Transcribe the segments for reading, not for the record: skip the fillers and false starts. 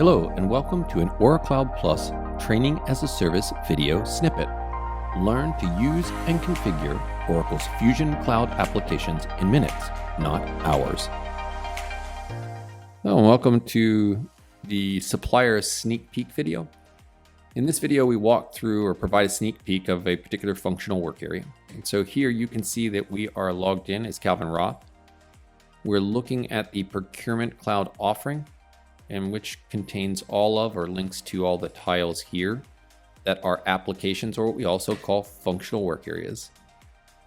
Hello and welcome to an Aura Cloud Plus Training as a Service video snippet. Learn to use and configure Oracle's Fusion Cloud applications in minutes, not hours. Hello and welcome to the Supplier sneak peek video. In this video, we walk through or provide a sneak peek of a particular functional work area. And so here you can see that we are logged in as Calvin Roth. We're looking at the Procurement Cloud offering, and which contains all of or links to all the tiles here that are applications, or what we also call functional work areas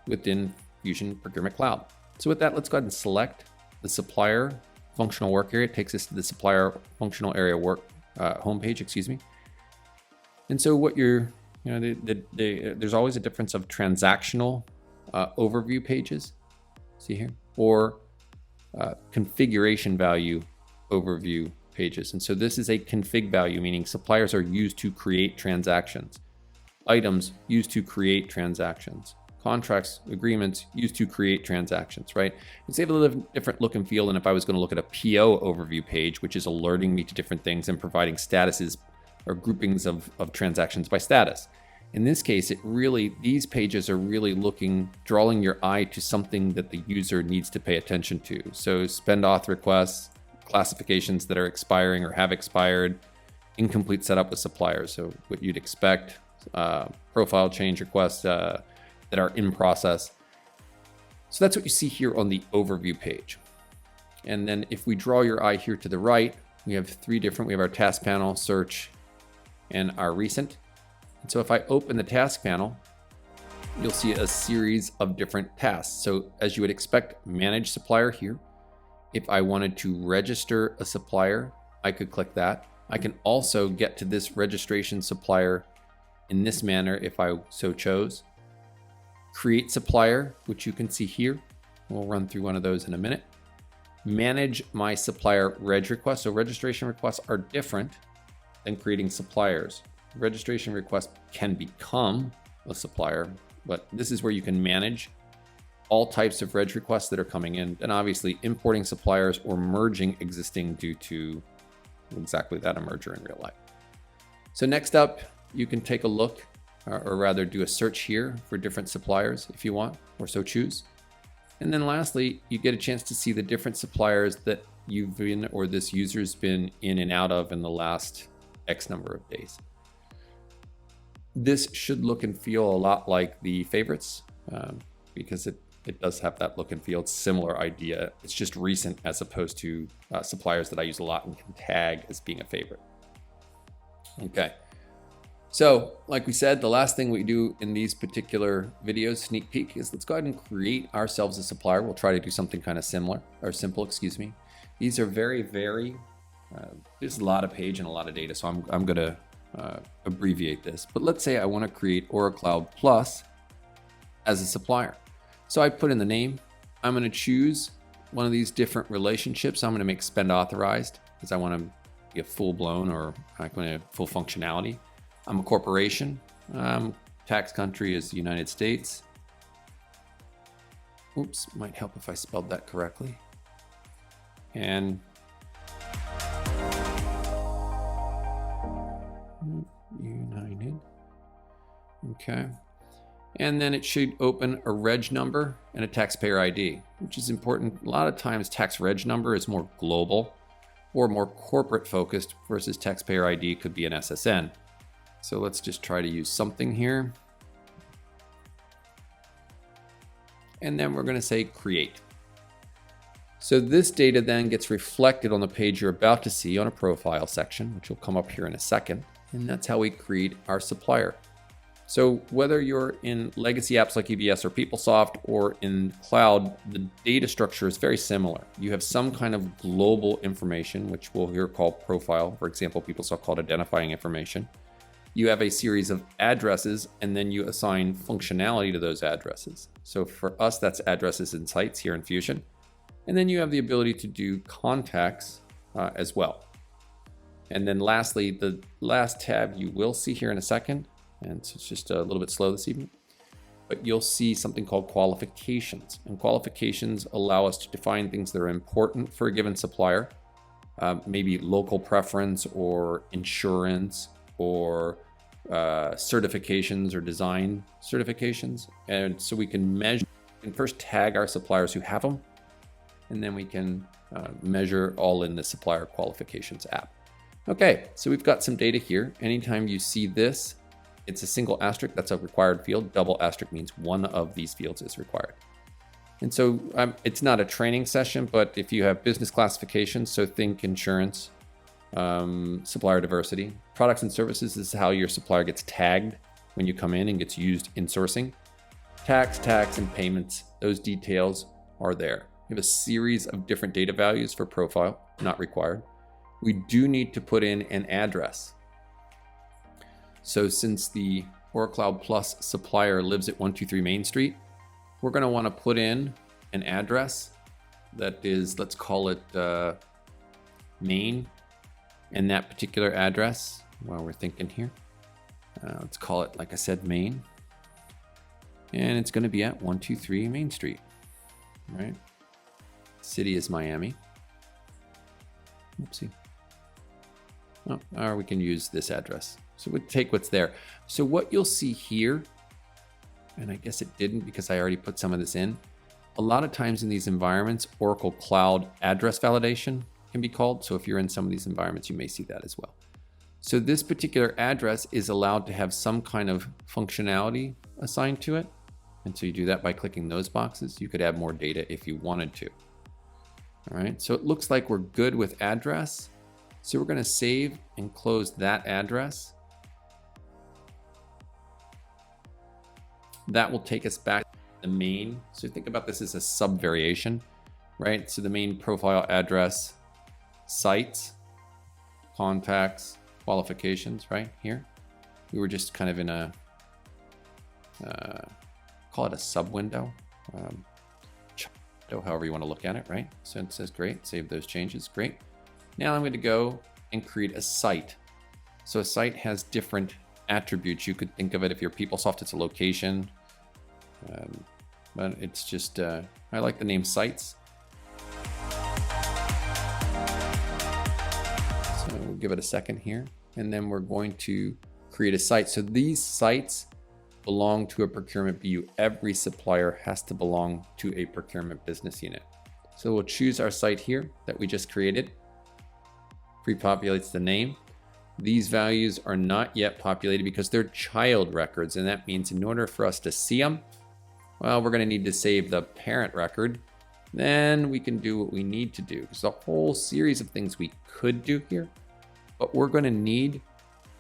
within Fusion Procurement Cloud. So with that, let's go ahead and select the Supplier functional work area. It takes us to the Supplier functional area work homepage, excuse me. And so what there's always a difference of transactional overview pages, see here, or configuration value overview pages. And so this is a config value, meaning suppliers are used to create transactions, items used to create transactions, contracts, agreements used to create transactions, right? It's a little different look and feel than if I was going to look at a PO overview page, which is alerting me to different things and providing statuses or groupings of transactions by status. In this case, these pages are really drawing your eye to something that the user needs to pay attention to. So spend auth requests, classifications that are expiring or have expired, incomplete setup with suppliers. So what you'd expect, profile change requests that are in process. So that's what you see here on the overview page. And then if we draw your eye here to the right, we have we have our task panel, search, and our recent. And so if I open the task panel, you'll see a series of different tasks. So as you would expect, manage supplier here. If I wanted to register a supplier, I could click that. I can also get to this registration supplier in this manner if I so chose. Create supplier, which you can see here. We'll run through one of those in a minute. Manage my supplier reg requests. So registration requests are different than creating suppliers. Registration requests can become a supplier, but this is where you can manage all types of reg requests that are coming in, and obviously importing suppliers or merging existing due to exactly that, a merger in real life. So next up, you can take a look, or rather do a search here for different suppliers if you want, or so choose. And then lastly, you get a chance to see the different suppliers that you've been, or this user's been in and out of in the last X number of days. This should look and feel a lot like the favorites, because it does have that look and feel. It's a similar idea. It's just recent as opposed to suppliers that I use a lot and can tag as being a favorite. Okay. So like we said, the last thing we do in these particular videos, sneak peek, is let's go ahead and create ourselves a supplier. We'll try to do something kind of similar or simple, excuse me. These are very, there's a lot of page and a lot of data. So I'm going to abbreviate this, but let's say I want to create Aura Cloud Plus as a supplier. So I put in the name. I'm going to choose one of these different relationships. I'm going to make spend authorized because I want to get full blown, or I want to have full functionality. I'm a corporation. Tax country is the United States. Oops, might help if I spelled that correctly. And United. Okay. And then it should open a reg number and a taxpayer ID, which is important. A lot of times tax reg number is more global or more corporate focused versus taxpayer ID could be an SSN. So let's just try to use something here. And then we're going to say create. So this data then gets reflected on the page you're about to see on a profile section, which will come up here in a second. And that's how we create our supplier. So whether you're in legacy apps like EBS or PeopleSoft or in cloud, the data structure is very similar. You have some kind of global information, which we'll here call profile. For example, PeopleSoft called identifying information. You have a series of addresses, and then you assign functionality to those addresses. So for us, that's addresses and sites here in Fusion. And then you have the ability to do contacts as well. And then lastly, the last tab you will see here in a second, and so it's just a little bit slow this evening, but you'll see something called qualifications. And qualifications allow us to define things that are important for a given supplier maybe local preference or insurance or certifications or design certifications. And so we can measure and first tag our suppliers who have them, and then we can measure all in the supplier qualifications app. Okay, so we've got some data here. Anytime you see this, it's a single asterisk, that's a required field. Double asterisk means one of these fields is required. And so it's not a training session, but if you have business classifications, so think insurance, supplier diversity, products and services, this is how your supplier gets tagged when you come in and gets used in sourcing. Tax, and payments, those details are there. We have a series of different data values for profile, not required. We do need to put in an address. So since the OraCloud Plus supplier lives at 123 Main Street, we're going to want to put in an address that is, let's call it Main. And that particular address, while we're thinking here, let's call it, like I said, Main. And it's going to be at 123 Main Street, right? City is Miami. Oopsie. Oh, or we can use this address. So we'll take what's there. So what you'll see here, and I guess it didn't because I already put some of this in. A lot of times in these environments, Oracle Cloud Address Validation can be called. So if you're in some of these environments, you may see that as well. So this particular address is allowed to have some kind of functionality assigned to it. And so you do that by clicking those boxes. You could add more data if you wanted to. All right, so it looks like we're good with address. So we're going to save and close that address. That will take us back to the main. So think about this as a sub variation, right? So the main profile address, sites, contacts, qualifications, right here. We were just kind of in a, call it a sub window, however you want to look at it, right? So it says great, save those changes, great. Now I'm going to go and create a site. So a site has different attributes. You could think of it, if you're PeopleSoft, it's a location, but it's just, I like the name sites. So we'll give it a second here, and then we're going to create a site. So these sites belong to a procurement BU. Every supplier has to belong to a procurement business unit. So we'll choose our site here that we just created. Pre-populates the name. These values are not yet populated because they're child records, and that means in order for us to see them, well, we're going to need to save the parent record. Then we can do what we need to do. There's a whole series of things we could do here, but we're going to need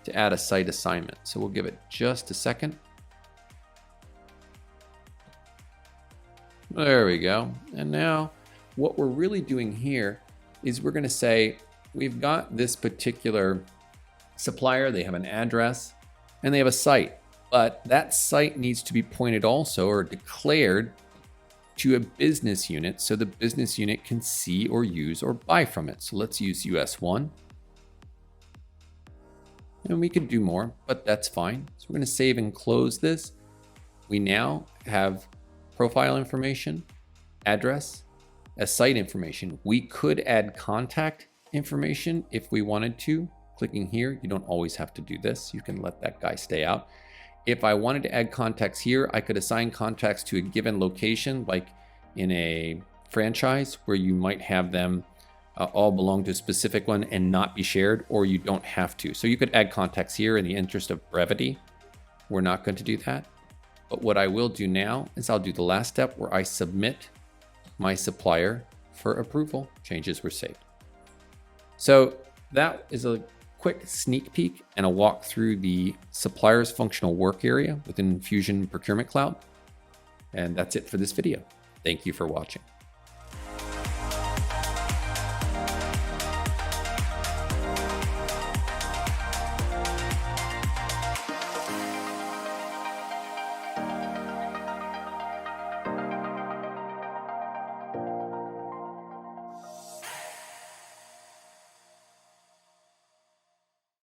to add a site assignment. So we'll give it just a second. There we go. And now what we're really doing here is we're going to say we've got this particular supplier, they have an address, and they have a site. But that site needs to be pointed also or declared to a business unit so the business unit can see or use or buy from it. So let's use US1. And we could do more, but that's fine. So we're going to save and close this. We now have profile information, address, as site information. We could add contact information if we wanted to. Clicking here, you don't always have to do this. You can let that guy stay out. If I wanted to add contacts here, I could assign contacts to a given location, like in a franchise where you might have them all belong to a specific one and not be shared, or you don't have to. So you could add contacts here in the interest of brevity. We're not going to do that. But what I will do now is I'll do the last step where I submit my supplier for approval. Changes were saved. So that is a quick sneak peek and a walk through the supplier's functional work area within Fusion Procurement Cloud. And that's it for this video. Thank you for watching.